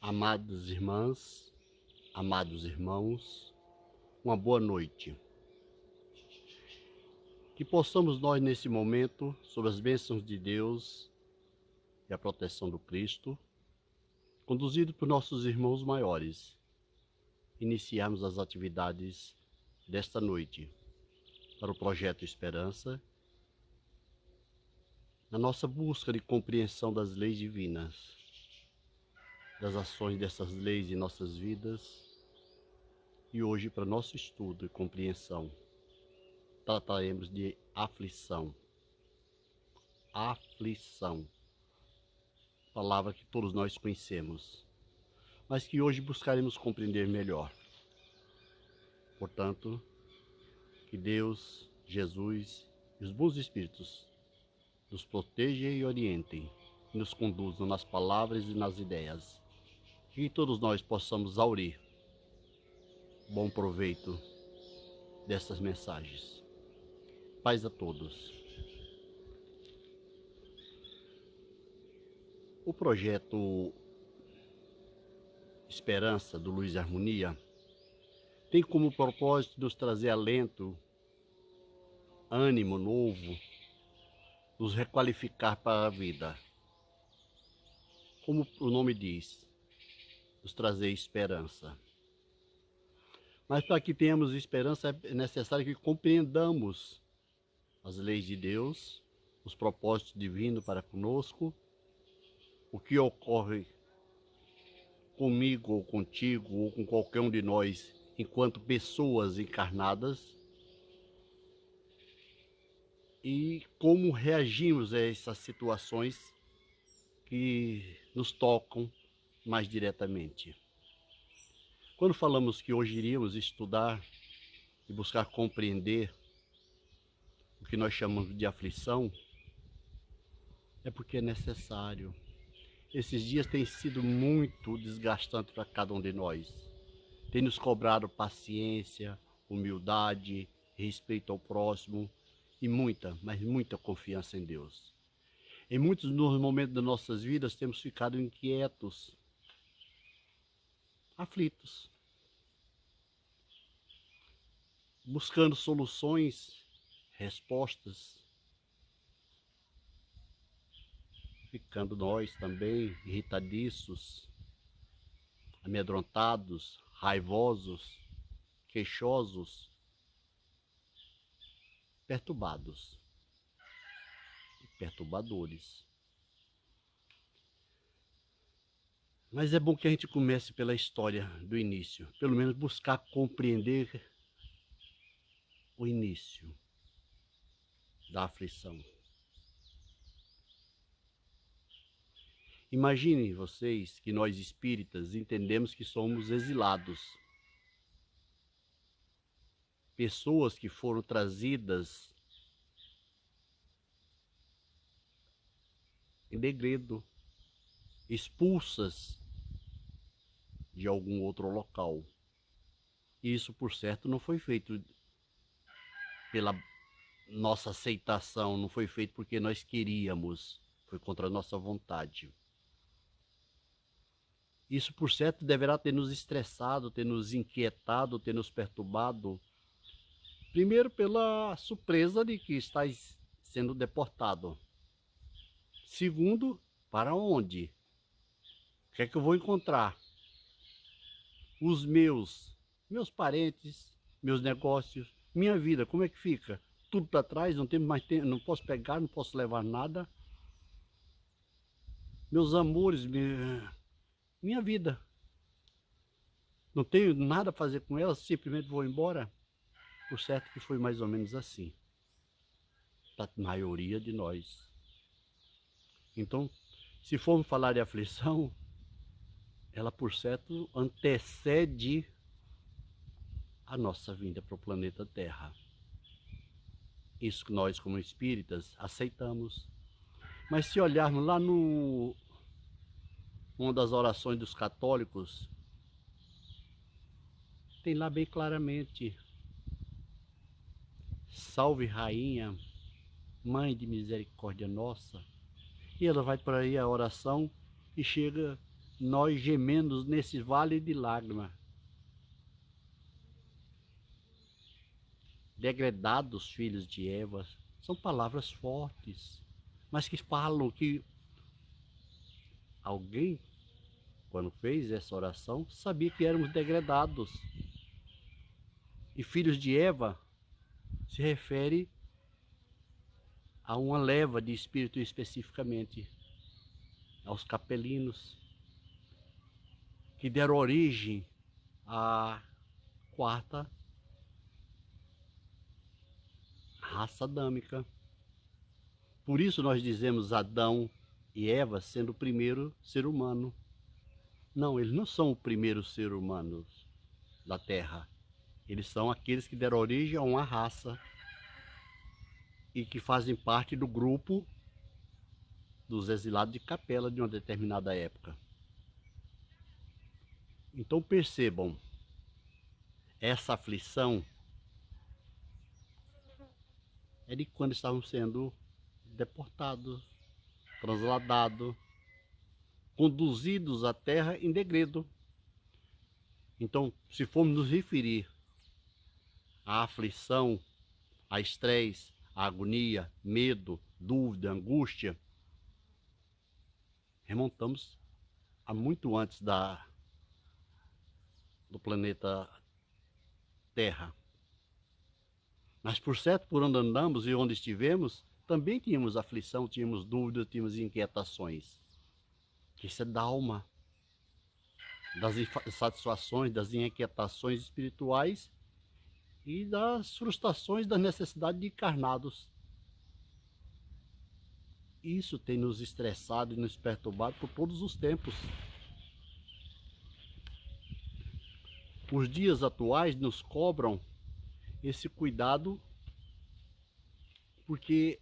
Amadas irmãs, amados irmãos, uma boa noite. Que possamos nós nesse momento, sob as bênçãos de Deus e a proteção do Cristo, conduzido por nossos irmãos maiores, iniciarmos as atividades desta noite para o Projeto Esperança, na nossa busca de compreensão das leis divinas, das ações dessas leis em nossas vidas, e hoje, para nosso estudo e compreensão, trataremos de aflição. Aflição, palavra que todos nós conhecemos, mas que hoje buscaremos compreender melhor. Portanto, que Deus, Jesus e os bons espíritos nos protejam e orientem, e nos conduzam nas palavras e nas ideias, e que todos nós possamos aurir bom proveito dessas mensagens. Paz a todos. O projeto Esperança, do Luz e Harmonia, tem como propósito nos trazer alento, ânimo novo, nos requalificar para a vida. Como o nome diz, nos trazer esperança. Mas para que tenhamos esperança é necessário que compreendamos as leis de Deus, os propósitos divinos para conosco, o que ocorre comigo ou contigo ou com qualquer um de nós enquanto pessoas encarnadas, e como reagimos a essas situações que nos tocam mais diretamente. Quando falamos que hoje iríamos estudar e buscar compreender o que nós chamamos de aflição, é porque é necessário. Esses dias têm sido muito desgastantes para cada um de nós. Tem nos cobrado paciência, humildade, respeito ao próximo e muita, mas muita confiança em Deus. Em muitos dos momentos das nossas vidas temos ficado inquietos, aflitos, buscando soluções, respostas, ficando nós também irritadiços, amedrontados, raivosos, queixosos, perturbados e perturbadores. Mas é bom que a gente comece pela história do início, pelo menos buscar compreender o início da aflição. Imaginem vocês que nós espíritas entendemos que somos exilados, pessoas que foram trazidas em degredo, expulsas de algum outro local. E isso, por certo, não foi feito pela nossa aceitação, não foi feito porque nós queríamos, foi contra a nossa vontade. Isso, por certo, deverá ter nos estressado, ter nos inquietado, ter nos perturbado. Primeiro, pela surpresa de que estás sendo deportado. Segundo, para onde? O que é que eu vou encontrar? Os meus parentes, meus negócios, minha vida, como é que fica? Tudo para trás, não tenho mais tempo, não posso pegar, não posso levar nada. Meus amores, minha vida. Não tenho nada a fazer com ela, simplesmente vou embora. Por certo que foi mais ou menos assim, para a maioria de nós. Então, se formos falar de aflição, ela por certo antecede a nossa vinda para o planeta Terra. Isso que nós, como espíritas, aceitamos. Mas se olharmos lá uma das orações dos católicos, tem lá bem claramente: salve rainha, mãe de misericórdia nossa. E ela vai por aí a oração e chega nós gememos nesse vale de lágrimas. Degredados filhos de Eva, são palavras fortes, mas que falam que alguém, quando fez essa oração, sabia que éramos degredados. E filhos de Eva se refere a uma leva de espírito especificamente, aos capelinos, que deram origem à quarta raça adâmica. Por isso nós dizemos Adão e Eva sendo o primeiro ser humano. Não, eles não são o primeiro ser humano da Terra. Eles são aqueles que deram origem a uma raça e que fazem parte do grupo dos exilados de Capela de uma determinada época. Então percebam, essa aflição é de quando estavam sendo deportados, transladados, conduzidos à terra em degredo. Então, se formos nos referir à aflição, a estresse, a agonia, medo, dúvida, angústia, remontamos a muito antes do planeta Terra. Mas por certo, por onde andamos e onde estivemos, também tínhamos aflição, tínhamos dúvidas, tínhamos inquietações. Isso é da alma, das insatisfações, das inquietações espirituais e das frustrações, da necessidade de encarnados. Isso tem nos estressado e nos perturbado por todos os tempos. Os dias atuais nos cobram esse cuidado porque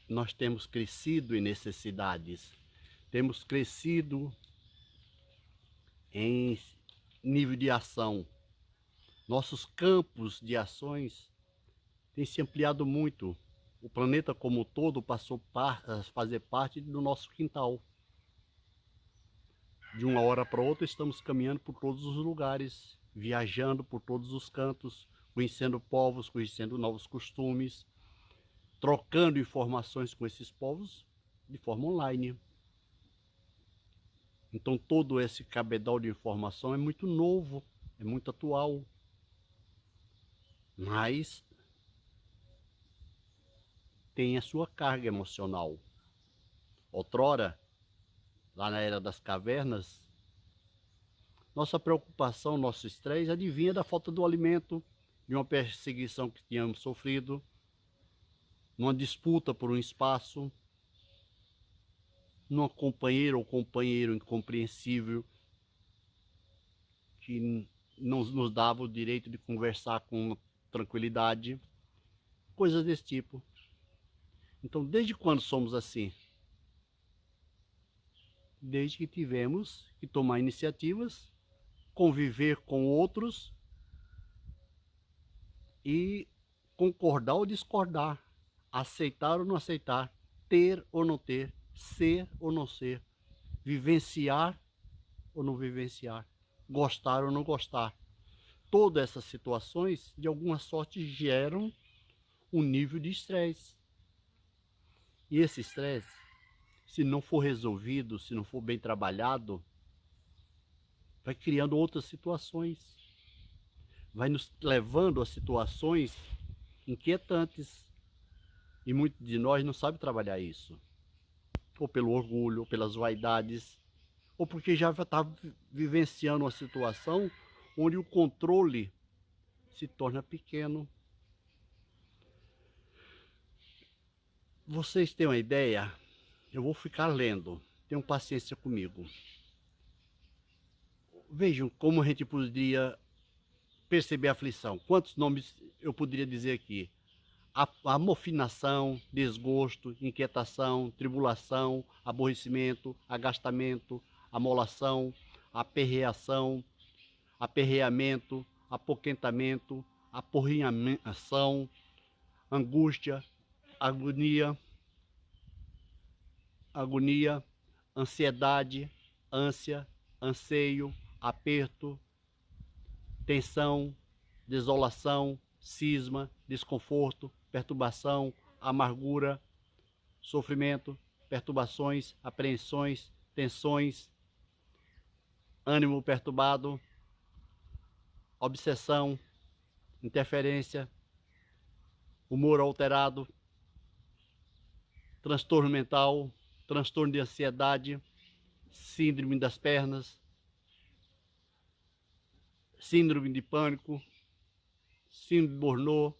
nós temos crescido em necessidades, temos crescido em nível de ação. Nossos campos de ações têm se ampliado muito. O planeta como um todo passou a fazer parte do nosso quintal. De uma hora para outra estamos caminhando por todos os lugares, viajando por todos os cantos, conhecendo povos, conhecendo novos costumes, trocando informações com esses povos de forma online. Então todo esse cabedal de informação é muito novo, é muito atual, mas tem a sua carga emocional. Outrora, lá na era das cavernas, nossa preocupação, nosso estresse advinha da falta do alimento, de uma perseguição que tínhamos sofrido, numa disputa por um espaço, numa companheira ou companheiro incompreensível que não nos dava o direito de conversar com tranquilidade, coisas desse tipo. Então, desde quando somos assim? Desde que tivemos que tomar iniciativas, conviver com outros e concordar ou discordar, aceitar ou não aceitar, ter ou não ter, ser ou não ser, vivenciar ou não vivenciar, gostar ou não gostar. Todas essas situações, de alguma sorte, geram um nível de estresse. E esse estresse, se não for resolvido, se não for bem trabalhado, vai criando outras situações, vai nos levando a situações inquietantes. E muitos de nós não sabem trabalhar isso. Ou pelo orgulho, ou pelas vaidades, ou porque já está vivenciando uma situação onde o controle se torna pequeno. Vocês têm uma ideia? Eu vou ficar lendo. Tenham paciência comigo. Vejam como a gente poderia perceber a aflição. Quantos nomes eu poderia dizer aqui? Amofinação, desgosto, inquietação, tribulação, aborrecimento, agastamento, amolação, aperreação, aperreamento, apoquentamento, aporrinhação, angústia, agonia, ansiedade, ânsia, anseio, aperto, tensão, desolação, cisma, desconforto, perturbação, amargura, sofrimento, perturbações, apreensões, tensões, ânimo perturbado, obsessão, interferência, humor alterado, transtorno mental, transtorno de ansiedade, síndrome das pernas, síndrome de pânico, síndrome de Burnout.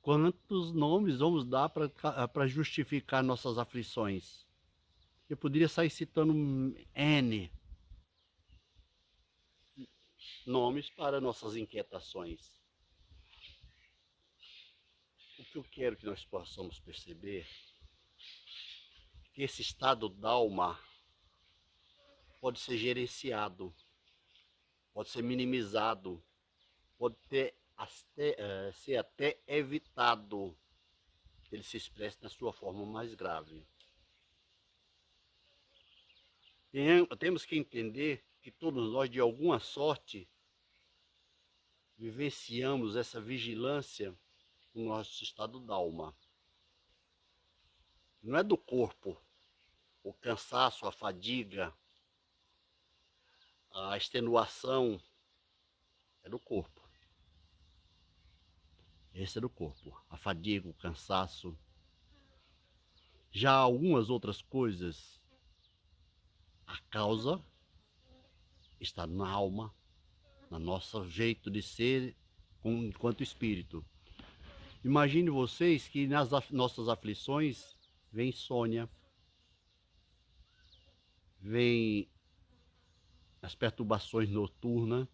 Quantos nomes vamos dar para justificar nossas aflições? Eu poderia sair citando N nomes para nossas inquietações. O que eu quero que nós possamos perceber é que esse estado d'alma pode ser gerenciado, pode ser minimizado, pode ser até evitado que ele se expresse na sua forma mais grave. Temos que entender que todos nós, de alguma sorte, vivenciamos essa vigilância no nosso estado d'alma. Não é do corpo, o cansaço, a fadiga, a extenuação, é do corpo. Esse é do corpo, a fadiga, o cansaço. Já algumas outras coisas, a causa está na alma, no nosso jeito de ser enquanto espírito. Imagine vocês que nas nossas aflições vem insônia, vem as perturbações noturnas,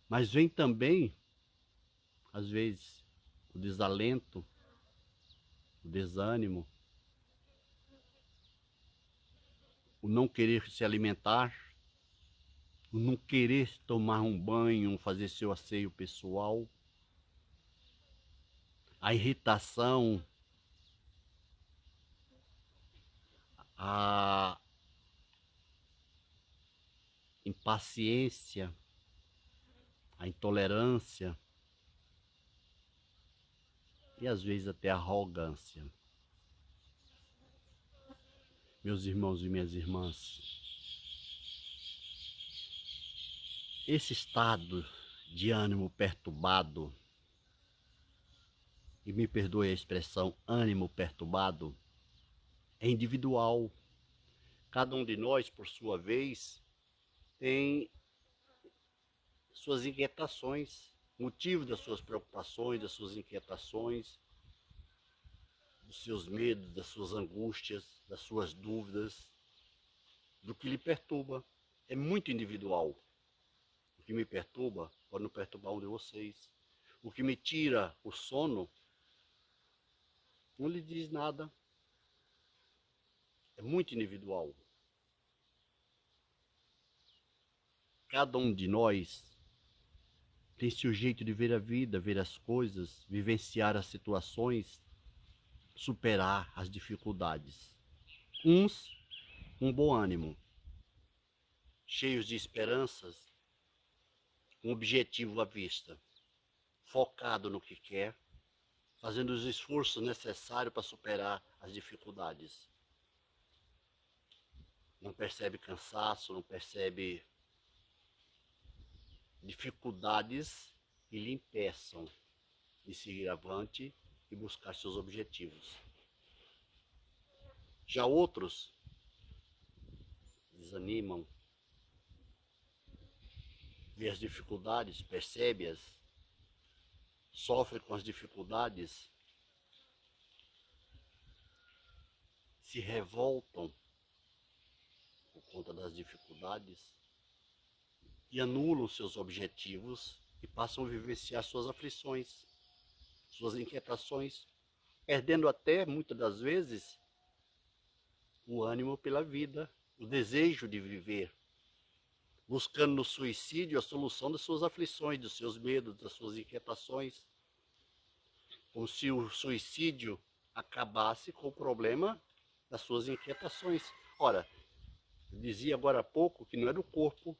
mas vem também, às vezes, o desalento, o desânimo, o não querer se alimentar, o não querer tomar um banho, fazer seu asseio pessoal, a irritação, a impaciência, a intolerância e às vezes até a arrogância. Meus irmãos e minhas irmãs, esse estado de ânimo perturbado, e me perdoe a expressão ânimo perturbado, é individual. Cada um de nós, por sua vez, tem suas inquietações, motivo das suas preocupações, das suas inquietações, dos seus medos, das suas angústias, das suas dúvidas, do que lhe perturba. É muito individual. O que me perturba pode não perturbar um de vocês. O que me tira o sono não lhe diz nada. É muito individual. Cada um de nós tem seu jeito de ver a vida, ver as coisas, vivenciar as situações, superar as dificuldades. Uns, um bom ânimo, cheios de esperanças, um objetivo à vista, focado no que quer, fazendo os esforços necessários para superar as dificuldades. Não percebe cansaço, não percebe dificuldades que lhe impeçam de seguir avante e buscar seus objetivos. Já outros desanimam, vê as dificuldades, percebe-as, sofre com as dificuldades, se revoltam por conta das dificuldades e anulam seus objetivos e passam a vivenciar suas aflições, suas inquietações, perdendo até, muitas das vezes, o ânimo pela vida, o desejo de viver, buscando no suicídio a solução das suas aflições, dos seus medos, das suas inquietações, como se o suicídio acabasse com o problema das suas inquietações. Ora, Eu dizia agora há pouco que não é do corpo,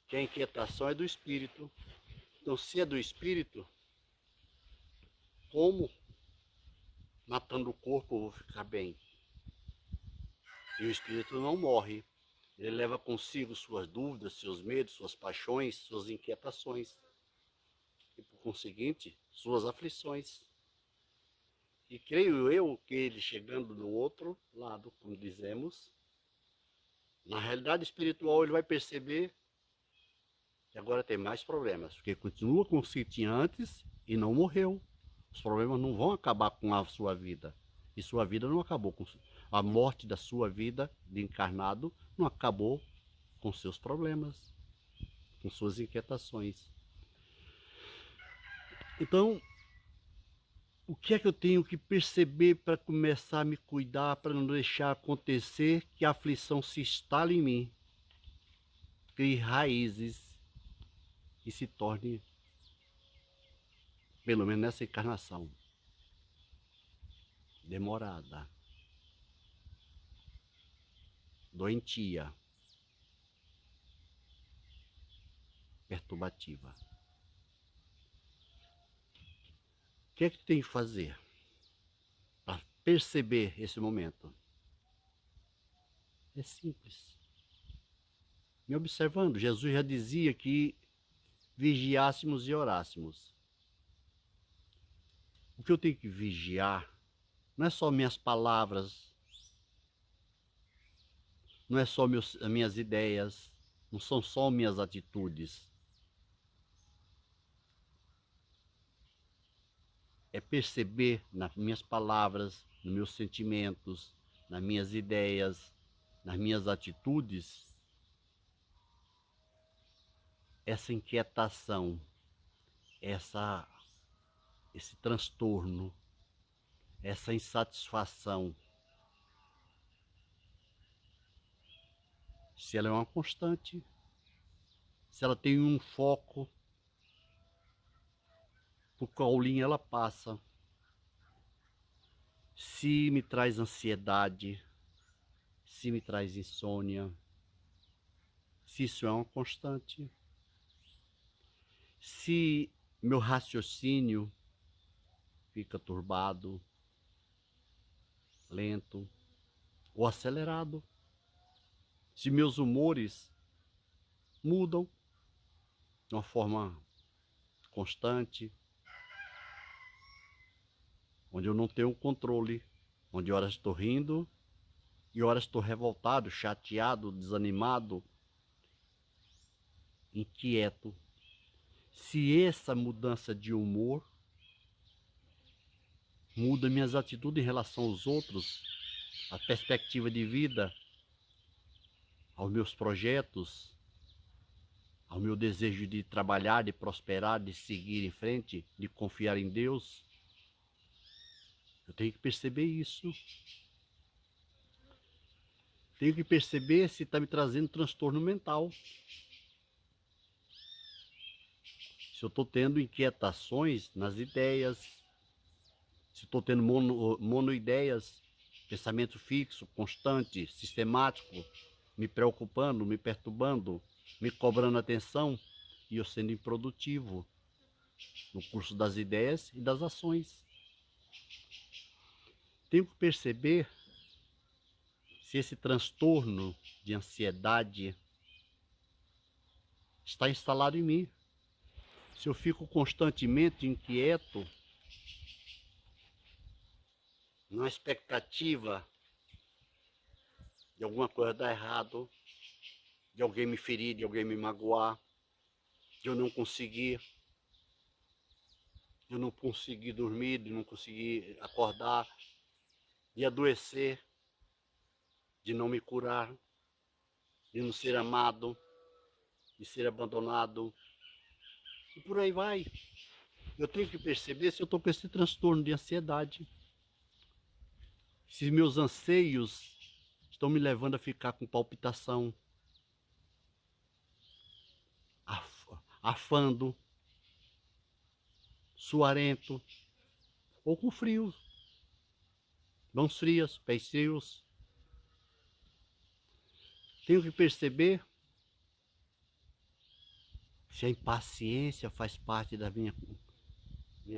que a inquietação é do espírito. Então, se é do espírito, como matando o corpo eu vou ficar bem? E o espírito não morre. Ele leva consigo suas dúvidas, seus medos, suas paixões, suas inquietações. E, por conseguinte, suas aflições. E creio eu que ele chegando do outro lado, como dizemos, na realidade espiritual ele vai perceber que agora tem mais problemas, porque continua com o que tinha antes e não morreu. Os problemas não vão acabar com a sua vida. E sua vida não acabou com a morte da sua vida de encarnado, não acabou com seus problemas, com suas inquietações. Então, o que é que eu tenho que perceber para começar a me cuidar, para não deixar acontecer que a aflição se instale em mim, crie raízes e se torne, pelo menos nessa encarnação, demorada, doentia, perturbativa. O que é que tem que fazer para perceber esse momento? É simples. Me observando, Jesus já dizia que vigiássemos e orássemos. O que eu tenho que vigiar não é só minhas palavras, não é só as minhas ideias, não são só minhas atitudes. É perceber nas minhas palavras, nos meus sentimentos, nas minhas ideias, nas minhas atitudes, essa inquietação, esse transtorno, essa insatisfação. Se ela é uma constante, se ela tem um foco, por qual linha ela passa, se me traz ansiedade, se me traz insônia, se isso é uma constante, se meu raciocínio fica turbado, lento ou acelerado, se meus humores mudam de uma forma constante, onde eu não tenho controle, onde horas estou rindo e horas estou revoltado, chateado, desanimado, inquieto. Se essa mudança de humor muda minhas atitudes em relação aos outros, a perspectiva de vida, aos meus projetos, ao meu desejo de trabalhar, de prosperar, de seguir em frente, de confiar em Deus, eu tenho que perceber isso. Tenho que perceber se está me trazendo transtorno mental. Se eu estou tendo inquietações nas ideias, se estou tendo monoideias, pensamento fixo, constante, sistemático, me preocupando, me perturbando, me cobrando atenção e eu sendo improdutivo no curso das ideias e das ações. Tenho que perceber se esse transtorno de ansiedade está instalado em mim. Se eu fico constantemente inquieto, na expectativa de alguma coisa dar errado, de alguém me ferir, de alguém me magoar, de eu não conseguir dormir, de não conseguir acordar, de adoecer, de não me curar, de não ser amado, de ser abandonado, e por aí vai. Eu tenho que perceber se eu estou com esse transtorno de ansiedade, se meus anseios estão me levando a ficar com palpitação, afando, suarento, ou com frio, mãos frias, pés frios. Tenho que perceber se a impaciência faz parte da minha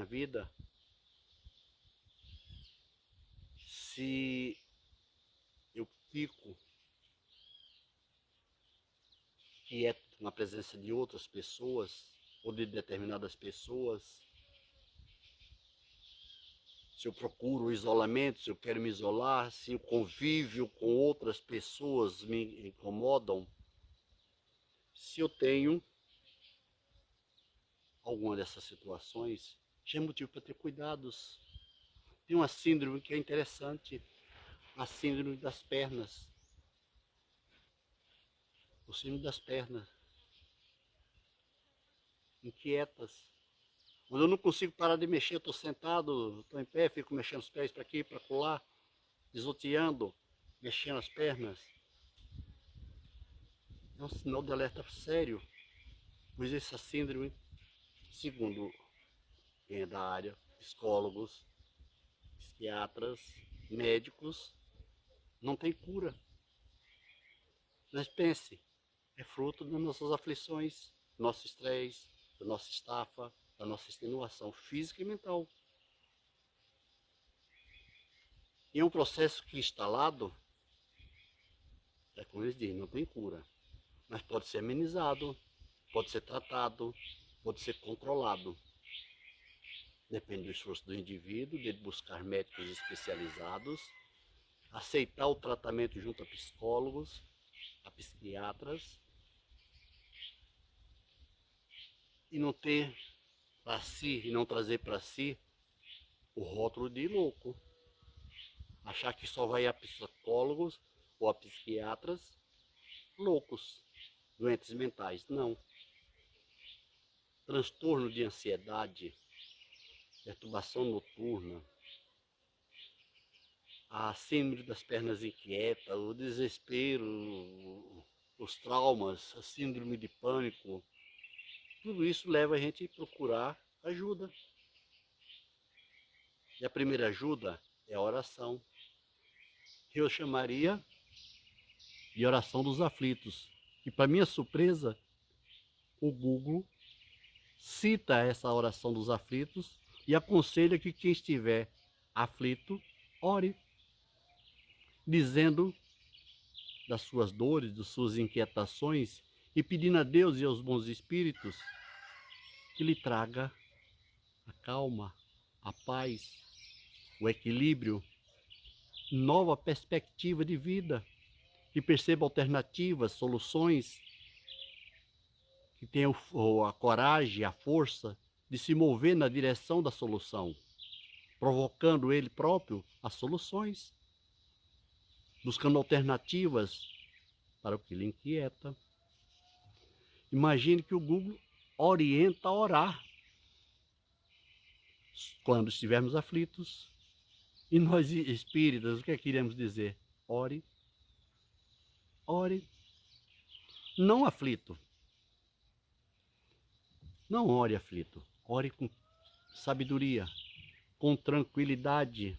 vida, se eu fico quieto na presença de outras pessoas ou de determinadas pessoas, se eu procuro o isolamento, se eu quero me isolar, se o convívio com outras pessoas me incomodam, se eu tenho alguma dessas situações, já é motivo para ter cuidados. Tem uma síndrome que é interessante, a síndrome das pernas. O síndrome das pernas inquietas. Quando eu não consigo parar de mexer, estou sentado, estou em pé, fico mexendo os pés para aqui, para colar, pisoteando, mexendo as pernas. É um sinal de alerta sério, pois essa síndrome, segundo quem é da área, psicólogos, psiquiatras, médicos, não tem cura. Mas pense, é fruto das nossas aflições, do nosso estresse, da nossa estafa, da nossa extenuação física e mental. E é um processo que instalado, é como eles dizem, não tem cura. Mas pode ser amenizado, pode ser tratado, pode ser controlado. Depende do esforço do indivíduo, de buscar médicos especializados, aceitar o tratamento junto a psicólogos, a psiquiatras, e não ter para si, e não trazer para si o rótulo de louco. Achar que só vai a psicólogos ou a psiquiatras loucos, doentes mentais. Não. Transtorno de ansiedade, perturbação noturna, a síndrome das pernas inquietas, o desespero, os traumas, a síndrome de pânico, tudo isso leva a gente a procurar ajuda. E a primeira ajuda é a oração, que eu chamaria de oração dos aflitos. E para minha surpresa, o Google cita essa oração dos aflitos e aconselha que quem estiver aflito, ore, dizendo das suas dores, das suas inquietações e pedindo a Deus e aos bons espíritos que lhe traga a calma, a paz, o equilíbrio, nova perspectiva de vida, que perceba alternativas, soluções, que tenha a coragem, a força de se mover na direção da solução, provocando ele próprio as soluções, buscando alternativas para o que lhe inquieta. Imagine que o Google orienta a orar quando estivermos aflitos. E nós espíritas, o que é que iremos dizer? Ore, ore, não aflito. Não ore aflito, ore com sabedoria, com tranquilidade,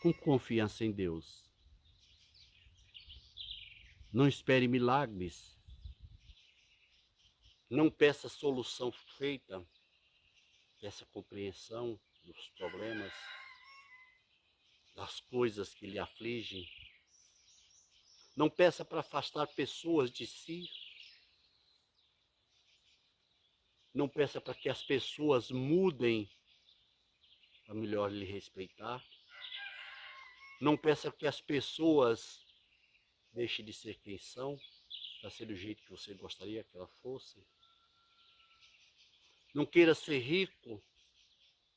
com confiança em Deus. Não espere milagres, não peça solução feita, peça compreensão dos problemas, das coisas que lhe afligem. Não peça para afastar pessoas de si. Não peça para que as pessoas mudem para melhor lhe respeitar. Não peça que as pessoas deixem de ser quem são, para ser do jeito que você gostaria que ela fosse. Não queira ser rico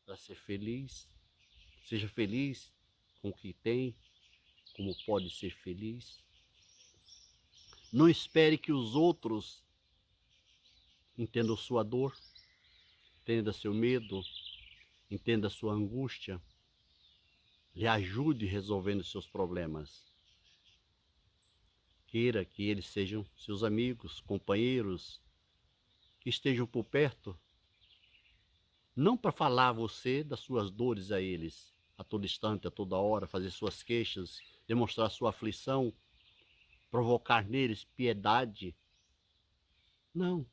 para ser feliz. Seja feliz com o que tem, como pode ser feliz. Não espere que os outros entendam sua dor, entendam seu medo, entendam sua angústia, lhe ajude resolvendo seus problemas. Queira que eles sejam seus amigos, companheiros, que estejam por perto, não para falar a você das suas dores a eles, a todo instante, a toda hora, fazer suas queixas, demonstrar sua aflição, provocar neles piedade. Não.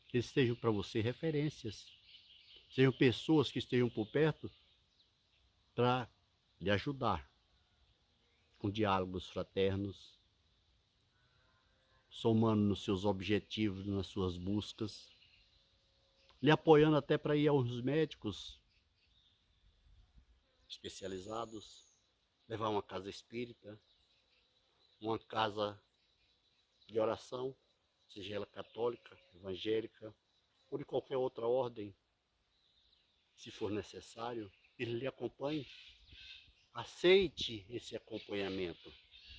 Que eles sejam para você referências. Sejam pessoas que estejam por perto para lhe ajudar com diálogos fraternos, somando nos seus objetivos, nas suas buscas, lhe apoiando até para ir aos médicos especializados, levar uma casa espírita, uma casa de oração, seja ela católica, evangélica ou de qualquer outra ordem, se for necessário, ele lhe acompanhe. Aceite esse acompanhamento,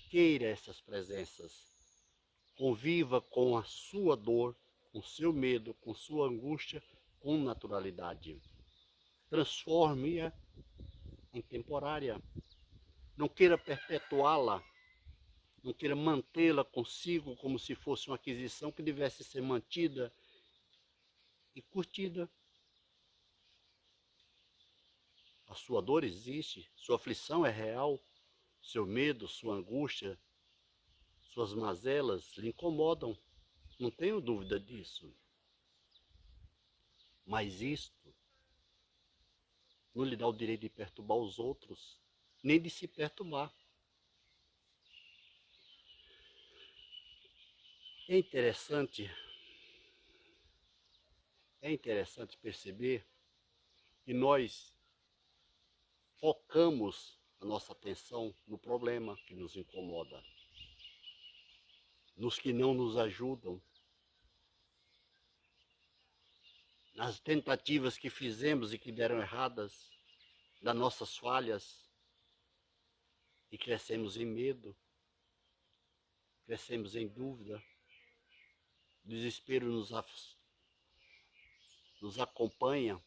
queira essas presenças, conviva com a sua dor, com seu medo, com sua angústia, com naturalidade. Transforme-a em temporária. Não queira perpetuá-la, não queira mantê-la consigo como se fosse uma aquisição que devesse ser mantida e curtida. A sua dor existe, sua aflição é real, seu medo, sua angústia, suas mazelas lhe incomodam, não tenho dúvida disso. Mas isto não lhe dá o direito de perturbar os outros, nem de se perturbar. É interessante, perceber que nós focamos a nossa atenção no problema que nos incomoda, nos que não nos ajudam, nas tentativas que fizemos e que deram erradas, das nossas falhas, e crescemos em medo, crescemos em dúvida, o desespero nos acompanha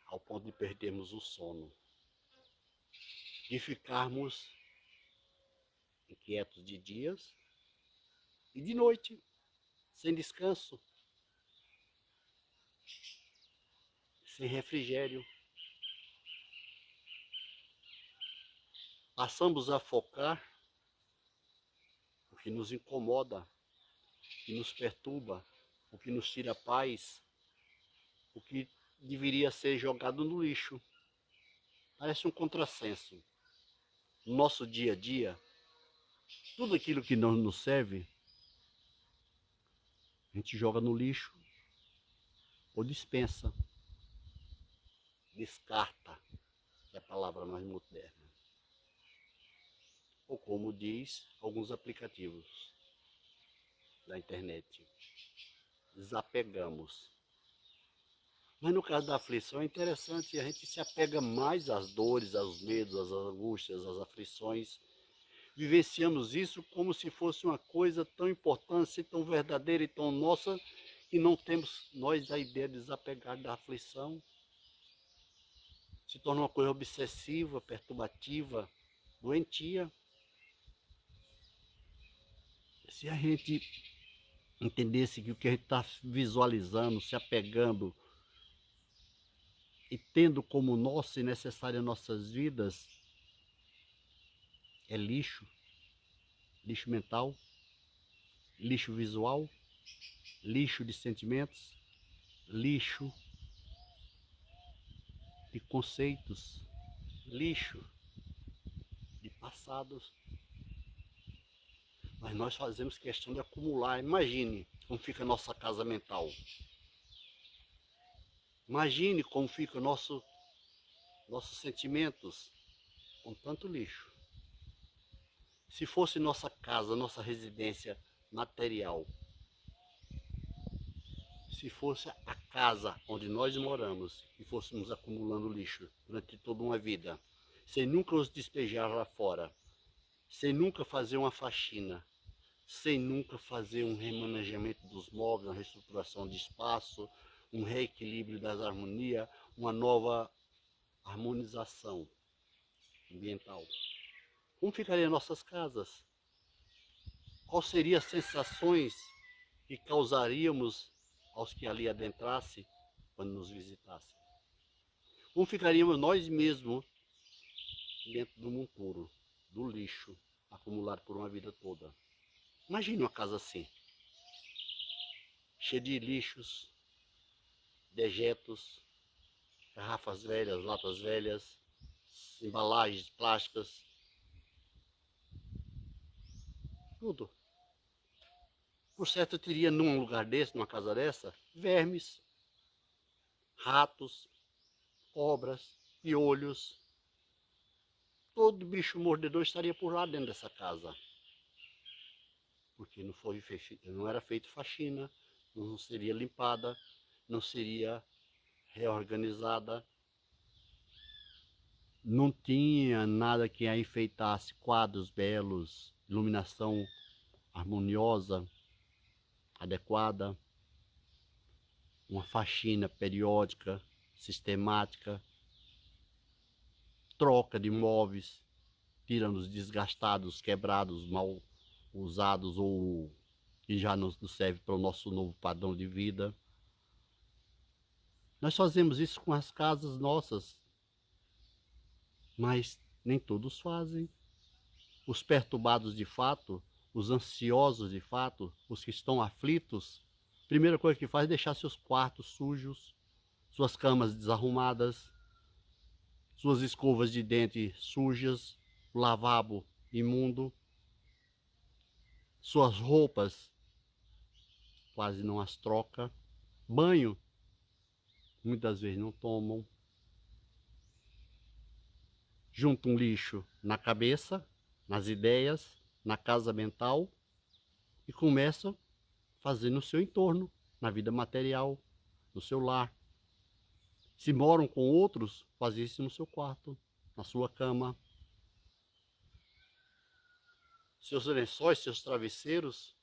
ao ponto de perdermos o sono, de ficarmos inquietos de dias e de noite, sem descanso, sem refrigério. Passamos a focar o que nos incomoda, o que nos perturba, o que nos tira a paz, o que deveria ser jogado no lixo. Parece um contrassenso. No nosso dia a dia, tudo aquilo que não nos serve, a gente joga no lixo ou dispensa, descarta, que é a palavra mais moderna. Ou como diz alguns aplicativos da internet, desapegamos. Mas no caso da aflição é interessante, a gente se apega mais às dores, aos medos, às angústias, às aflições. Vivenciamos isso como se fosse uma coisa tão importante, tão verdadeira e tão nossa, que não temos nós a ideia de desapegar da aflição. Se torna uma coisa obsessiva, perturbativa, doentia. Se a gente entendesse que o que a gente está visualizando, se apegando e tendo como nosso e necessário em nossas vidas é lixo, lixo mental, lixo visual, lixo de sentimentos, lixo de conceitos, lixo de passados. Mas nós fazemos questão de acumular. Imagine como fica a nossa casa mental. Imagine como ficam nossos sentimentos com tanto lixo. Se fosse nossa casa, nossa residência material, se fosse a casa onde nós moramos e fôssemos acumulando lixo durante toda uma vida, sem nunca os despejar lá fora, sem nunca fazer uma faxina, sem nunca fazer um remanejamento dos móveis, uma reestruturação de espaço, um reequilíbrio das harmonias, uma nova harmonização ambiental. Como ficariam nossas casas? Quais seriam as sensações que causaríamos aos que ali adentrassem quando nos visitassem? Como ficaríamos nós mesmos dentro do monturo, do lixo acumulado por uma vida toda. Imagine uma casa assim, cheia de lixos, dejetos, garrafas velhas, latas velhas, embalagens plásticas, tudo. Por certo, eu teria num lugar desse, numa casa dessa, vermes, ratos, cobras, piolhos. Todo bicho mordedor estaria por lá dentro dessa casa. Porque não era feito faxina, não seria limpada, não seria reorganizada. Não tinha nada que a enfeitasse, quadros belos, iluminação harmoniosa, adequada, uma faxina periódica, sistemática, troca de móveis, tirando os desgastados, quebrados, mal usados ou que já não serve para o nosso novo padrão de vida. Nós fazemos isso com as casas nossas, mas nem todos fazem. Os perturbados de fato, os ansiosos de fato, os que estão aflitos, a primeira coisa que faz é deixar seus quartos sujos, suas camas desarrumadas, suas escovas de dente sujas, o lavabo imundo, suas roupas quase não as troca, banho muitas vezes não tomam, juntam lixo na cabeça, nas ideias, na casa mental e começam a fazer no seu entorno, na vida material, no seu lar. Se moram com outros, faz isso no seu quarto, na sua cama. Seus lençóis, seus travesseiros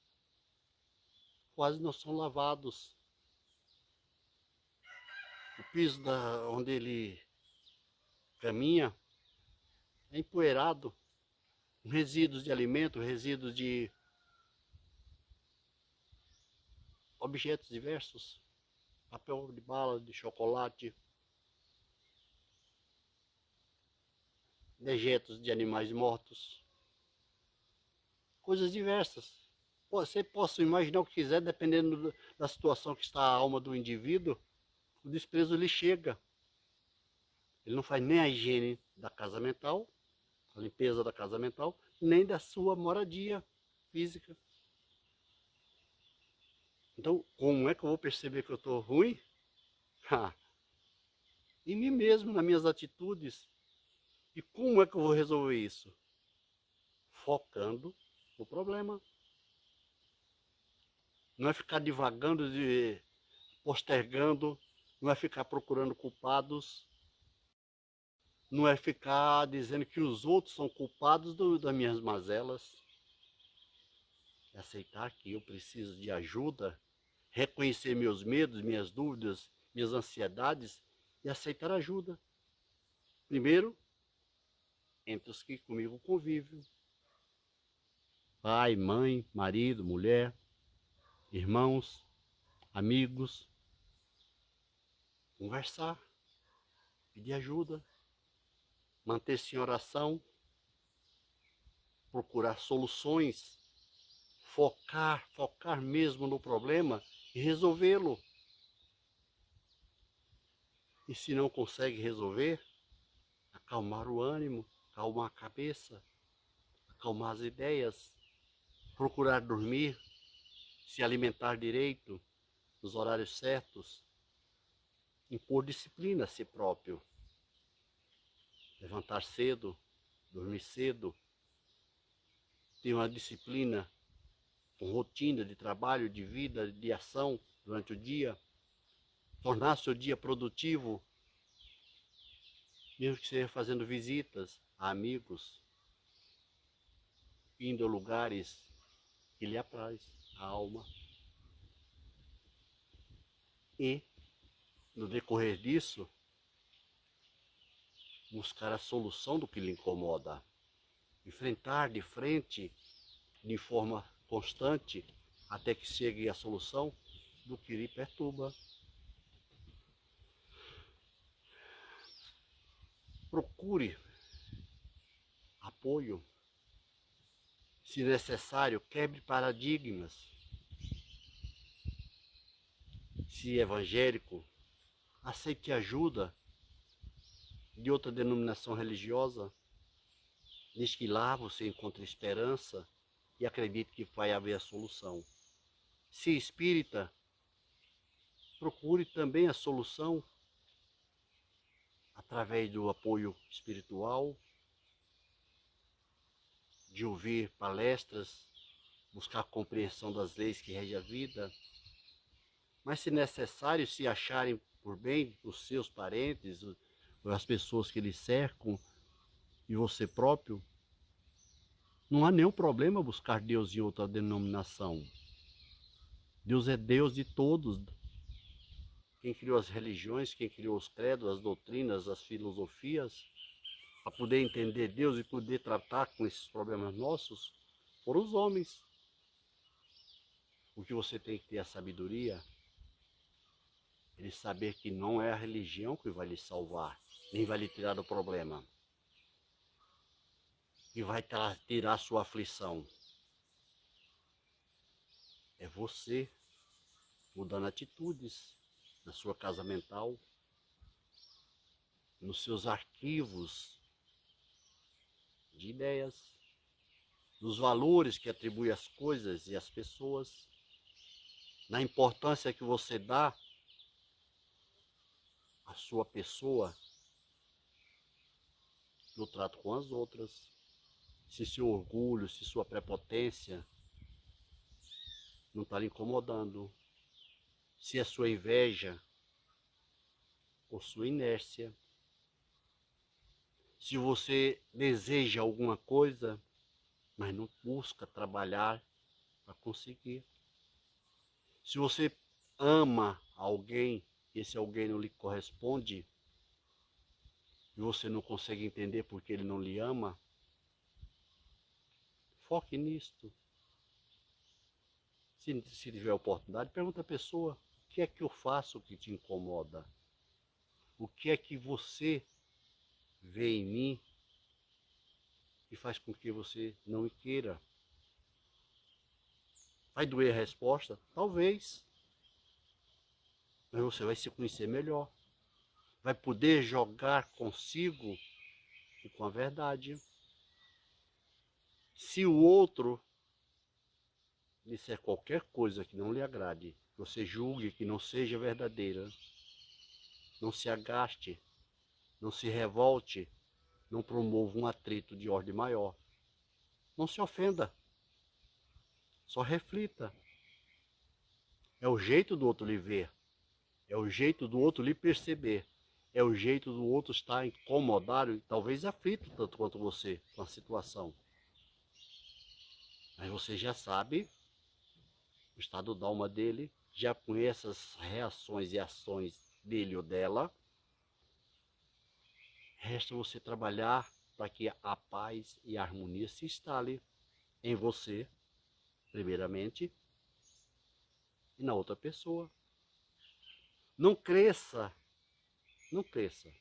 quase não são lavados. O piso onde ele caminha é empoeirado, resíduos de alimento, resíduos de objetos diversos, papel de bala, de chocolate, dejetos de animais mortos, coisas diversas. Você possa imaginar o que quiser, dependendo da situação que está a alma do indivíduo, o desprezo lhe chega. Ele não faz nem a higiene da casa mental, a limpeza da casa mental, nem da sua moradia física. Então, como é que eu vou perceber que eu estou ruim? Em mim mesmo, nas minhas atitudes. E como é que eu vou resolver isso? Focando no problema. Não é ficar divagando, postergando, não é ficar procurando culpados, não é ficar dizendo que os outros são culpados das minhas mazelas. É aceitar que eu preciso de ajuda, reconhecer meus medos, minhas dúvidas, minhas ansiedades e aceitar ajuda. Primeiro, entre os que comigo convivem. Pai, mãe, marido, mulher, irmãos, amigos. Conversar, pedir ajuda, manter-se em oração, procurar soluções, focar mesmo no problema e resolvê-lo. E se não consegue resolver, acalmar o ânimo, acalmar a cabeça, acalmar as ideias, procurar dormir, se alimentar direito, nos horários certos, impor disciplina a si próprio, levantar cedo, dormir cedo, ter uma disciplina com rotina de trabalho, de vida, de ação durante o dia, tornar seu dia produtivo, mesmo que seja fazendo visitas a amigos, indo a lugares que lhe apraz a alma. E, no decorrer disso, buscar a solução do que lhe incomoda. Enfrentar de frente, de forma constante, até que chegue a solução do que lhe perturba. Procure apoio, Se necessário, quebre paradigmas. Se evangélico, aceite ajuda de outra denominação religiosa. Diz que lá você encontra esperança e acredite que vai haver a solução. Se espírita, procure também a solução através do apoio espiritual, de ouvir palestras, buscar compreensão das leis que regem a vida. Mas se necessário, se acharem por bem os seus parentes, as pessoas que lhe cercam e você próprio, não há nenhum problema buscar Deus em outra denominação. Deus é Deus de todos. Quem criou as religiões, quem criou os credos, as doutrinas, as filosofias, para poder entender Deus e poder tratar com esses problemas nossos, foram os homens. O que você tem que ter a sabedoria, ele saber que não é a religião que vai lhe salvar, nem vai lhe tirar do problema, que vai tirar a sua aflição. É você mudando atitudes na sua casa mental, nos seus arquivos de ideias, nos valores que atribui às coisas e às pessoas, na importância que você dá à sua pessoa no trato com as outras, se seu orgulho, se sua prepotência não está lhe incomodando, se a sua inveja ou sua inércia, se você deseja alguma coisa, mas não busca trabalhar para conseguir. Se você ama alguém e esse alguém não lhe corresponde, e você não consegue entender porque ele não lhe ama, foque nisto. Se tiver oportunidade, pergunta à pessoa: o que é que eu faço que te incomoda? O que é que você vê em mim que faz com que você não me queira? Vai doer a resposta? Talvez. Mas você vai se conhecer melhor. Vai poder jogar consigo e com a verdade. Se o outro disser qualquer coisa que não lhe agrade, você julgue que não seja verdadeira, não se agaste, não se revolte, não promova um atrito de ordem maior. Não se ofenda, só reflita. É o jeito do outro lhe ver, é o jeito do outro lhe perceber, é o jeito do outro estar incomodado e talvez aflito tanto quanto você com a situação. Mas você já sabe o estado d'alma dele, já conhece as reações e ações dele ou dela. Resta você trabalhar para que a paz e a harmonia se instalem em você, primeiramente, e na outra pessoa. Não cresça, não cresça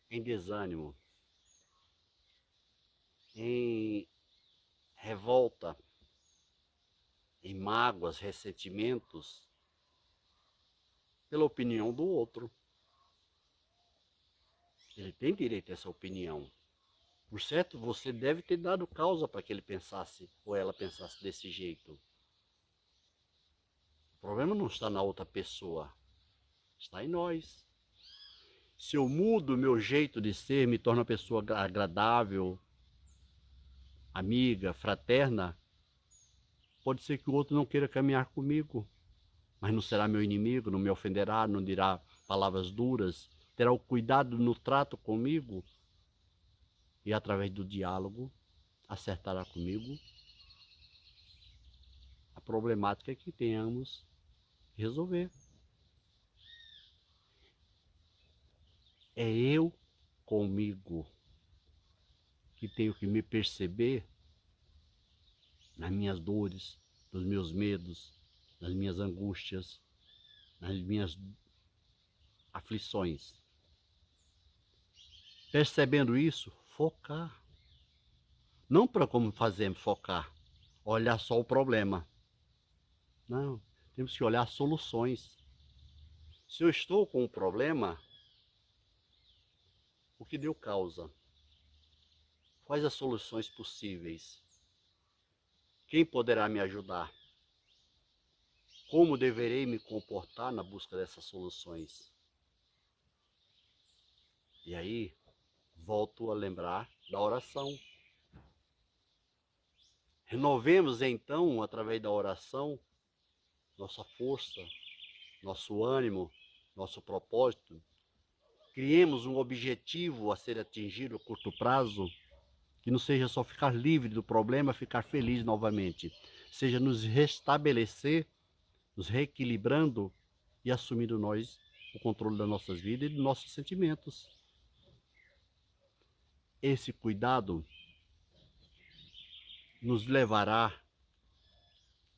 em desânimo, em revolta, em mágoas, ressentimentos, pela opinião do outro. Ele tem direito a essa opinião. Por certo, você deve ter dado causa para que ele pensasse ou ela pensasse desse jeito. O problema não está na outra pessoa, está em nós. Se eu mudo o meu jeito de ser, me torno uma pessoa agradável, amiga, fraterna, pode ser que o outro não queira caminhar comigo, mas não será meu inimigo, não me ofenderá, não dirá palavras duras, terá o cuidado no trato comigo e através do diálogo acertará comigo a problemática que tenhamos que resolver. É eu comigo que tenho que me perceber nas minhas dores, nos meus medos, nas minhas angústias, nas minhas aflições. Percebendo isso, focar. Não para como fazemos focar, olhar só o problema. Não, temos que olhar soluções. Se eu estou com um problema, o que deu causa? Quais as soluções possíveis? Quem poderá me ajudar? Como deverei me comportar na busca dessas soluções? E aí, volto a lembrar da oração. Renovemos então, através da oração, nossa força, nosso ânimo, nosso propósito. Criemos um objetivo a ser atingido a curto prazo, que não seja só ficar livre do problema, ficar feliz novamente. Seja nos restabelecer, nos reequilibrando e assumindo nós o controle das nossas vidas e dos nossos sentimentos. Esse cuidado nos levará,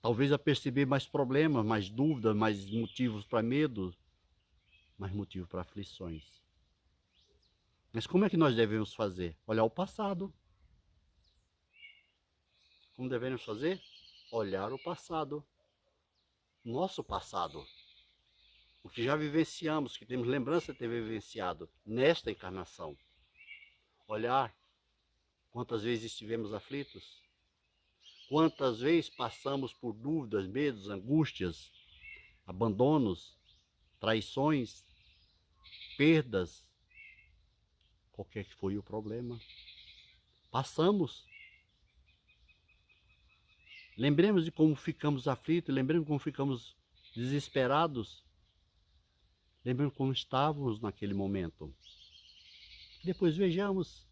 talvez, a perceber mais problemas, mais dúvidas, mais motivos para medo, mais motivos para aflições. Mas como é que nós devemos fazer? Olhar o passado. Como devemos fazer? Olhar o passado. Nosso passado. O que já vivenciamos, que temos lembrança de ter vivenciado nesta encarnação. Olhar quantas vezes estivemos aflitos, quantas vezes passamos por dúvidas, medos, angústias, abandonos, traições, perdas, qualquer que foi o problema. Passamos. Lembremos de como ficamos aflitos, lembremos de como ficamos desesperados, lembremos como estávamos naquele momento. Depois vejamos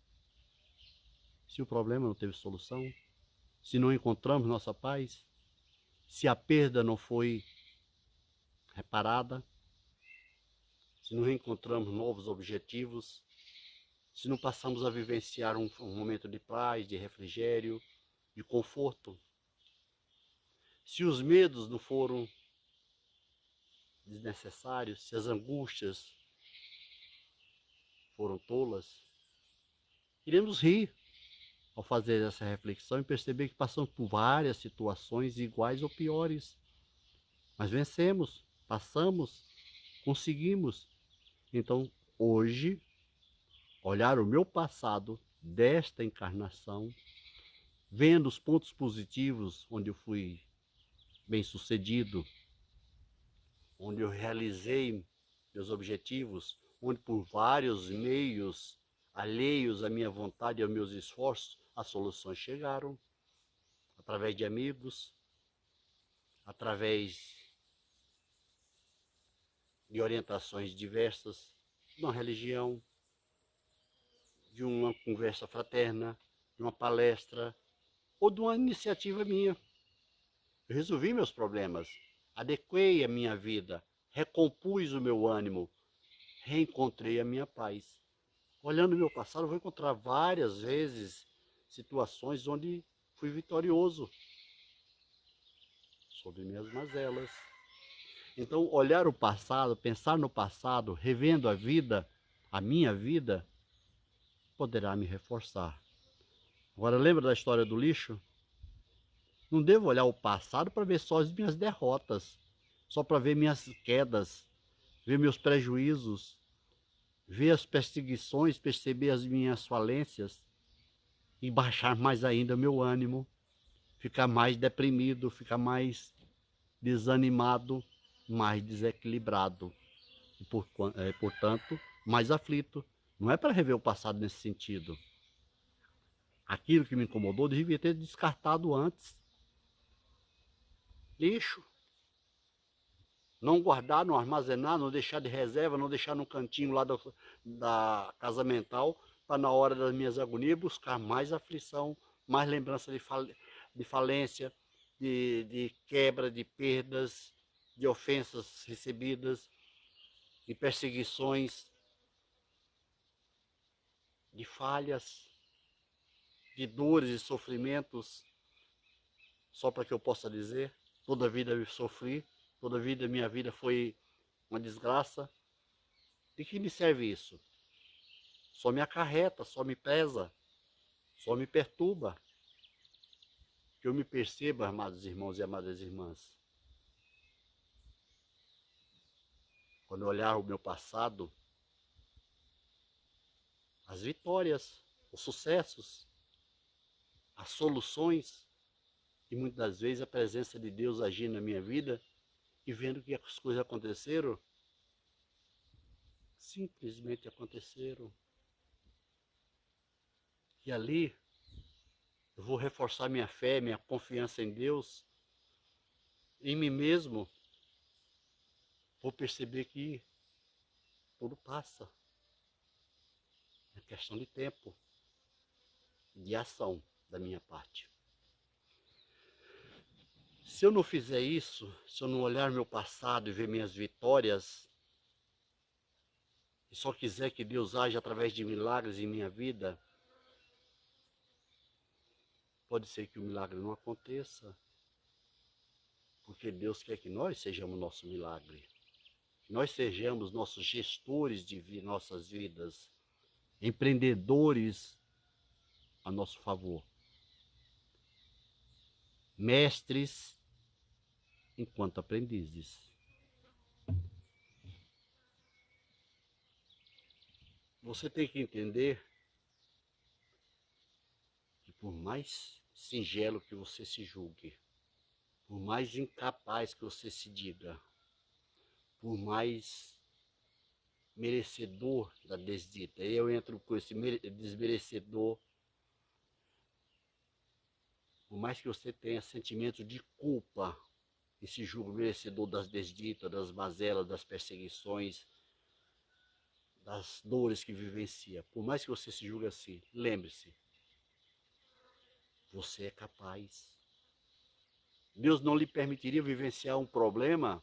se o problema não teve solução, se não encontramos nossa paz, se a perda não foi reparada, se não encontramos novos objetivos, se não passamos a vivenciar um momento de paz, de refrigério, de conforto. Se os medos não foram desnecessários, se as angústias foram tolas, iremos rir ao fazer essa reflexão e perceber que passamos por várias situações iguais ou piores. Mas vencemos, passamos, conseguimos. Então, hoje, olhar o meu passado desta encarnação, vendo os pontos positivos onde eu fui bem-sucedido, onde eu realizei meus objetivos, onde por vários meios alheios à minha vontade e aos meus esforços, as soluções chegaram, através de amigos, através de orientações diversas, de uma religião, de uma conversa fraterna, de uma palestra ou de uma iniciativa minha. Eu resolvi meus problemas, adequei a minha vida, recompus o meu ânimo, reencontrei a minha paz. Olhando o meu passado, eu vou encontrar várias vezes situações onde fui vitorioso sobre minhas mazelas. Então, olhar o passado, pensar no passado, revendo a vida, a minha vida, poderá me reforçar. Agora, lembra da história do lixo? Não devo olhar o passado para ver só as minhas derrotas, só para ver minhas quedas, ver meus prejuízos, ver as perseguições, perceber as minhas falências e baixar mais ainda meu ânimo, ficar mais deprimido, ficar mais desanimado, mais desequilibrado e, portanto, mais aflito. Não é para rever o passado nesse sentido. Aquilo que me incomodou devia ter descartado antes. Lixo. Não guardar, não armazenar, não deixar de reserva, não deixar no cantinho lá da casa mental, para na hora das minhas agonias buscar mais aflição, mais lembrança de falência, de quebra, de perdas, de ofensas recebidas, de perseguições, de falhas, de dores e sofrimentos, só para que eu possa dizer, toda a vida eu sofri, toda a vida minha vida foi uma desgraça. De que me serve isso? Só me acarreta, só me pesa, só me perturba. Que eu me perceba, amados irmãos e amadas irmãs, quando eu olhar o meu passado, as vitórias, os sucessos, as soluções, e muitas das vezes a presença de Deus agindo na minha vida e vendo que as coisas aconteceram, simplesmente aconteceram. E ali eu vou reforçar minha fé, minha confiança em Deus, em mim mesmo. Vou perceber que tudo passa. É questão de tempo, de ação da minha parte. Se eu não fizer isso, se eu não olhar meu passado e ver minhas vitórias, e só quiser que Deus age através de milagres em minha vida, pode ser que o milagre não aconteça, porque Deus quer que nós sejamos nosso milagre. Que nós sejamos nossos gestores de nossas vidas, empreendedores a nosso favor, mestres enquanto aprendizes. Você tem que entender que por mais singelo que você se julgue, por mais incapaz que você se diga, por mais merecedor da desdita, eu entro com esse desmerecedor, por mais que você tenha sentimento de culpa e se julgue merecedor das desditas, das mazelas, das perseguições, das dores que vivencia, por mais que você se julgue assim, lembre-se, você é capaz. Deus não lhe permitiria vivenciar um problema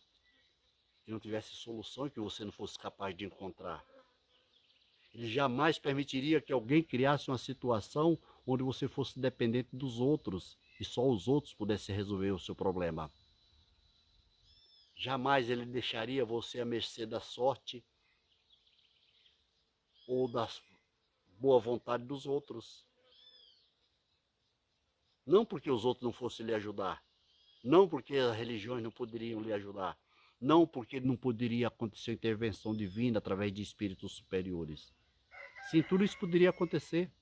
que não tivesse solução e que você não fosse capaz de encontrar. Ele jamais permitiria que alguém criasse uma situação onde você fosse dependente dos outros e só os outros pudessem resolver o seu problema. Jamais ele deixaria você à mercê da sorte ou da boa vontade dos outros. Não porque os outros não fossem lhe ajudar, não porque as religiões não poderiam lhe ajudar, não porque não poderia acontecer intervenção divina através de espíritos superiores. Sim, tudo isso poderia acontecer,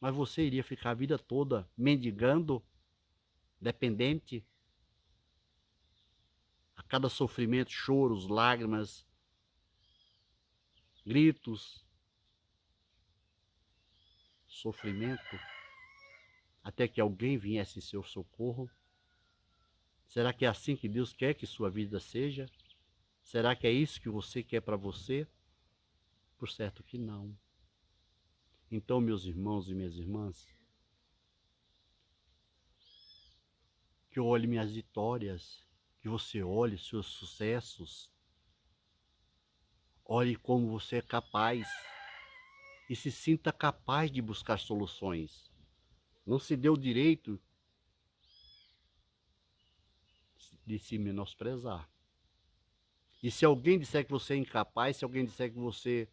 mas você iria ficar a vida toda mendigando, dependente, a cada sofrimento, choros, lágrimas, gritos, sofrimento, até que alguém viesse em seu socorro. Será que é assim que Deus quer que sua vida seja? Será que é isso que você quer para você? Por certo que não. Então, meus irmãos e minhas irmãs, que eu olhe minhas vitórias, que você olhe seus sucessos, olhe como você é capaz e se sinta capaz de buscar soluções. Não se dê o direito de se menosprezar. E se alguém disser que você é incapaz, se alguém disser que você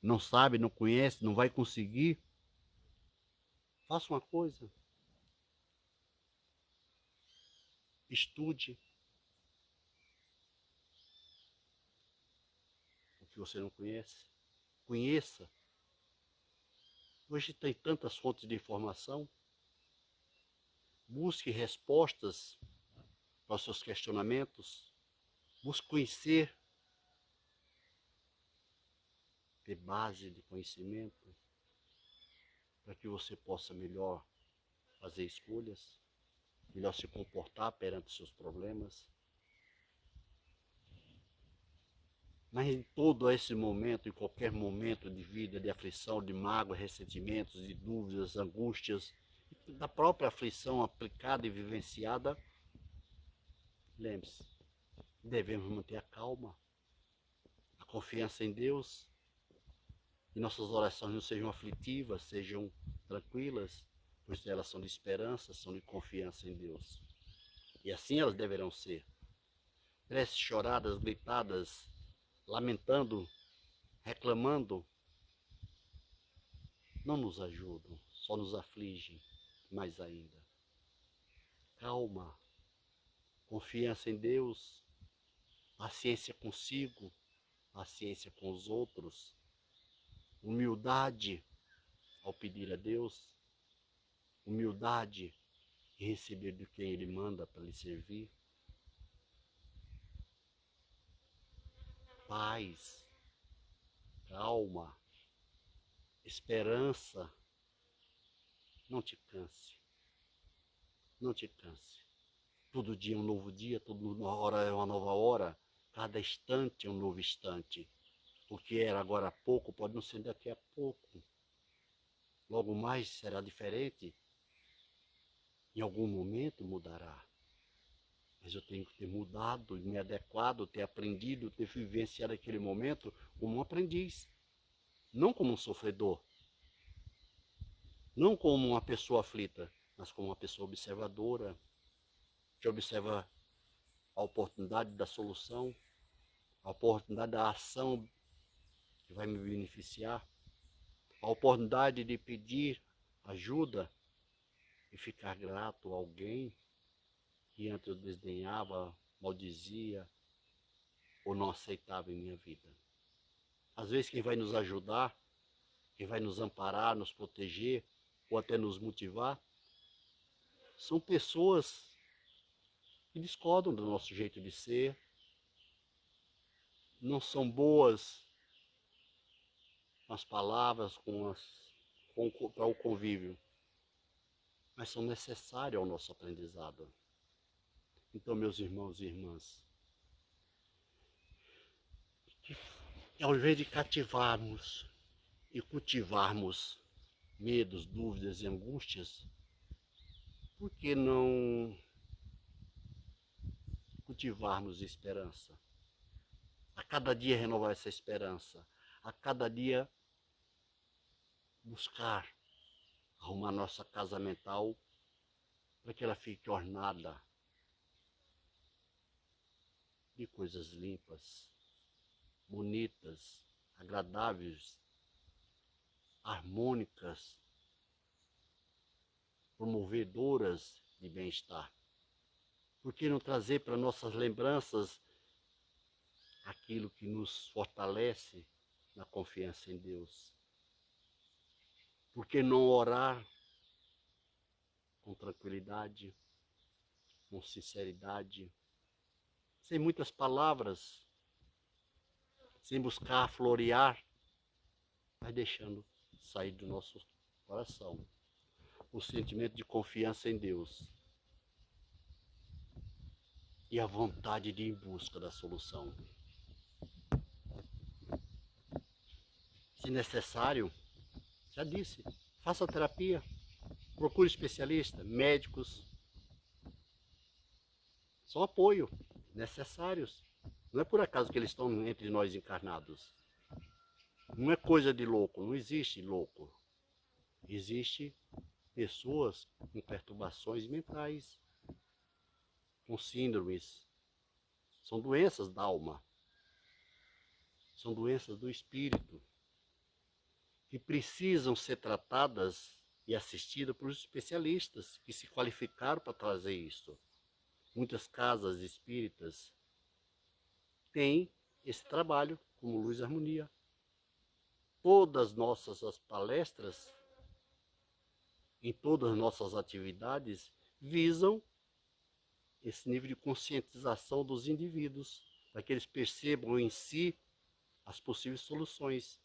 não sabe, não conhece, não vai conseguir, faça uma coisa. Estude o que você não conhece. Conheça. Hoje tem tantas fontes de informação. Busque respostas para os seus questionamentos. Busque conhecer, ter base de conhecimento, para que você possa melhor fazer escolhas, melhor se comportar perante os seus problemas. Mas em todo esse momento, em qualquer momento de vida, de aflição, de mágoa, ressentimentos, de dúvidas, angústias, da própria aflição aplicada e vivenciada, lembre-se, devemos manter a calma, a confiança em Deus, e nossas orações não sejam aflitivas, sejam tranquilas, pois elas são de esperança, são de confiança em Deus. E assim elas deverão ser. Preces choradas, gritadas, lamentando, reclamando, não nos ajudam, só nos afligem mais ainda. calma, confiança em Deus, paciência consigo, paciência com os outros, humildade ao pedir a Deus, humildade em receber de quem Ele manda para lhe servir, paz, calma, esperança. Não te canse, não te canse. Todo dia é um novo dia, toda hora é uma nova hora, cada instante é um novo instante. O que era agora há pouco pode não ser daqui a pouco. Logo mais será diferente. Em algum momento mudará. Mas eu tenho que ter mudado, me adequado, ter aprendido, ter vivenciado aquele momento como um aprendiz. Não como um sofredor. Não como uma pessoa aflita, mas como uma pessoa observadora, que observa a oportunidade da solução, a oportunidade da ação que vai me beneficiar, a oportunidade de pedir ajuda e ficar grato a alguém que antes eu desdenhava, maldizia ou não aceitava em minha vida. Às vezes quem vai nos ajudar, quem vai nos amparar, nos proteger ou até nos motivar, são pessoas que discordam do nosso jeito de ser, não são boas com as palavras, para o convívio, mas são necessárias ao nosso aprendizado. Então, meus irmãos e irmãs, ao invés de cativarmos e cultivarmos medos, dúvidas e angústias, por que não cultivarmos esperança? A cada dia renovar essa esperança, a cada dia buscar arrumar nossa casa mental para que ela fique ornada de coisas limpas, bonitas, agradáveis, harmônicas, promovedoras de bem-estar. Por que não trazer para nossas lembranças aquilo que nos fortalece na confiança em Deus? Por que não orar com tranquilidade, com sinceridade, sem muitas palavras, sem buscar florear, mas deixando sair do nosso coração o sentimento de confiança em Deus e a vontade de ir em busca da solução. Se necessário, já disse, faça terapia, procure especialista, médicos, são apoio necessários. Não é por acaso que eles estão entre nós encarnados. Não é coisa de louco, não existe louco. Existe pessoas com perturbações mentais, com síndromes. São doenças da alma. São doenças do espírito, que precisam ser tratadas e assistidas por especialistas que se qualificaram para trazer isso. Muitas casas espíritas têm esse trabalho, como Luz e Harmonia. Todas nossas palestras, em todas as nossas atividades, visam esse nível de conscientização dos indivíduos, para que eles percebam em si as possíveis soluções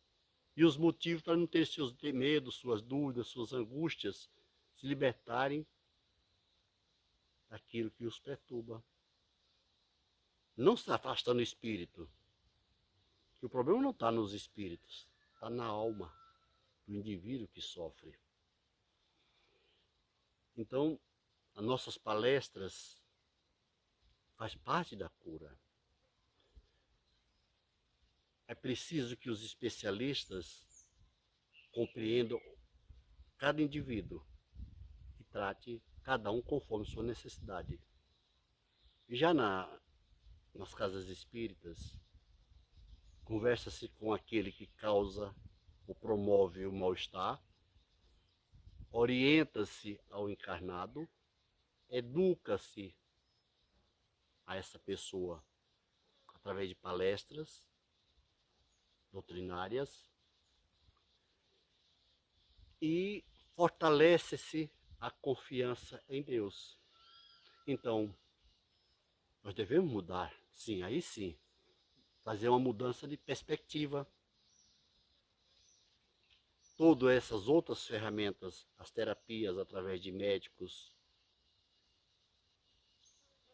e os motivos para não ter seus medos, suas dúvidas, suas angústias, se libertarem daquilo que os perturba. Não se afastando do espírito, que o problema não está nos espíritos, está na alma do indivíduo que sofre. Então, as nossas palestras faz parte da cura. É preciso que os especialistas compreendam cada indivíduo e trate cada um conforme sua necessidade. E já nas casas espíritas, conversa-se com aquele que causa ou promove o mal-estar, orienta-se ao encarnado educa-se a essa pessoa através de palestras doutrinárias e fortalece-se a confiança em Deus. Então, nós devemos mudar, sim, aí sim, fazer uma mudança de perspectiva. Todas essas outras ferramentas, as terapias através de médicos,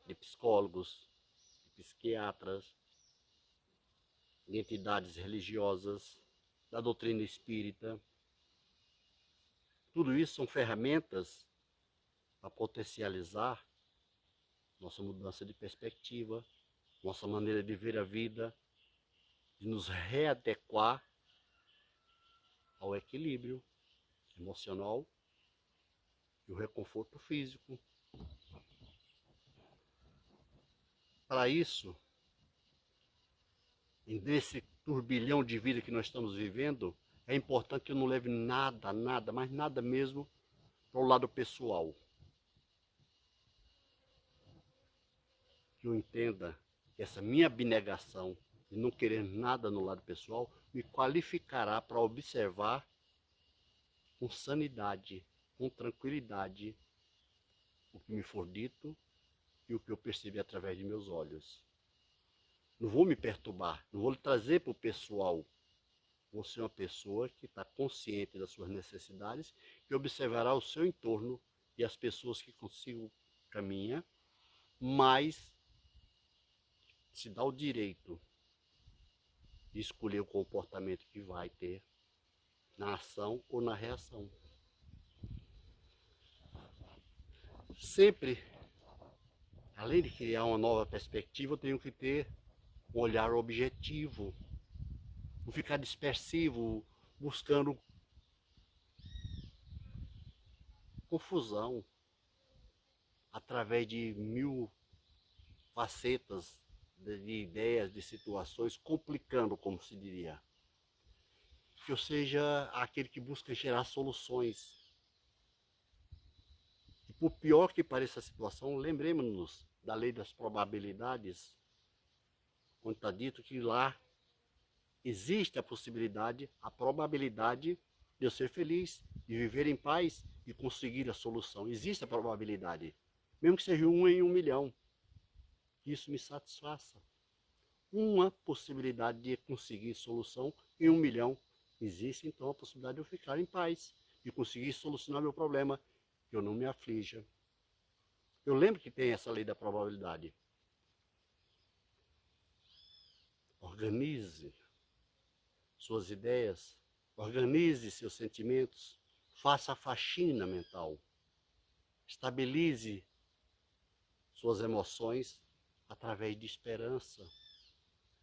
de psicólogos, de psiquiatras, de entidades religiosas, da doutrina espírita, tudo isso são ferramentas para potencializar nossa mudança de perspectiva, nossa maneira de ver a vida, de nos readequar ao equilíbrio emocional e o reconforto físico. Para isso, nesse turbilhão de vida que nós estamos vivendo, é importante que eu não leve nada, mas nada mesmo, para o lado pessoal. Que eu entenda que essa minha abnegação de não querer nada no lado pessoal me qualificará para observar com sanidade, com tranquilidade, o que me for dito e o que eu percebi através de meus olhos. Não vou me perturbar, não vou trazer para o pessoal. Vou ser uma pessoa que está consciente das suas necessidades e observará o seu entorno e as pessoas que consigo caminhar, mas se dá o direito de escolher o comportamento que vai ter na ação ou na reação. Sempre, além de criar uma nova perspectiva, eu tenho que ter um olhar objetivo, não ficar dispersivo, buscando confusão através de mil facetas de ideias, de situações, complicando, como se diria. Que eu seja aquele que busca gerar soluções. E por pior que pareça a situação, lembremos-nos da lei das probabilidades, onde está dito que lá existe a possibilidade, a probabilidade de eu ser feliz, de viver em paz e conseguir a solução. Existe a probabilidade, mesmo que seja 1 em 1 milhão, que isso me satisfaça. Uma possibilidade de conseguir solução em 1 milhão. Existe então a possibilidade de eu ficar em paz, de conseguir solucionar meu problema, que eu não me aflija. Eu lembro que tem essa lei da probabilidade. Organize suas ideias, organize seus sentimentos, faça a faxina mental, estabilize suas emoções através de esperança,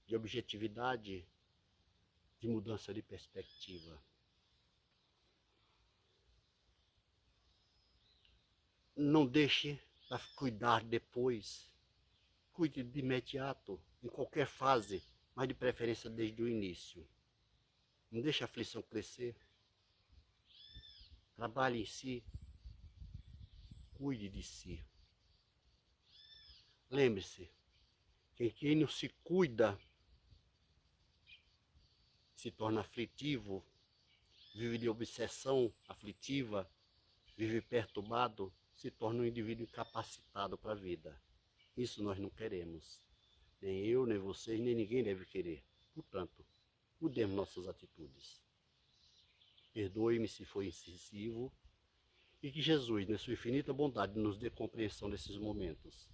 de objetividade, de mudança de perspectiva. Não deixe para cuidar depois. Cuide de imediato, em qualquer fase, mas de preferência desde o início. Não deixe a aflição crescer. Trabalhe em si. Cuide de si. Lembre-se que quem não se cuida se torna aflitivo, vive de obsessão aflitiva, vive perturbado, se torna um indivíduo incapacitado para a vida. Isso nós não queremos. Nem eu, nem vocês, nem ninguém deve querer. Portanto, mudemos nossas atitudes. Perdoe-me se foi incisivo e que Jesus, na sua infinita bondade, nos dê compreensão desses momentos.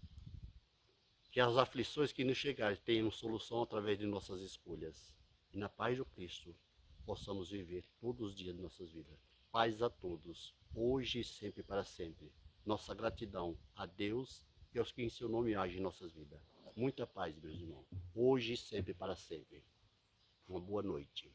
Que as aflições que nos chegarem tenham solução através de nossas escolhas. E na paz do Cristo possamos viver todos os dias de nossas vidas. Paz a todos, hoje e sempre para sempre. Nossa gratidão a Deus e aos que em seu nome agem em nossas vidas. Muita paz, meus irmãos, hoje e sempre para sempre. Uma boa noite.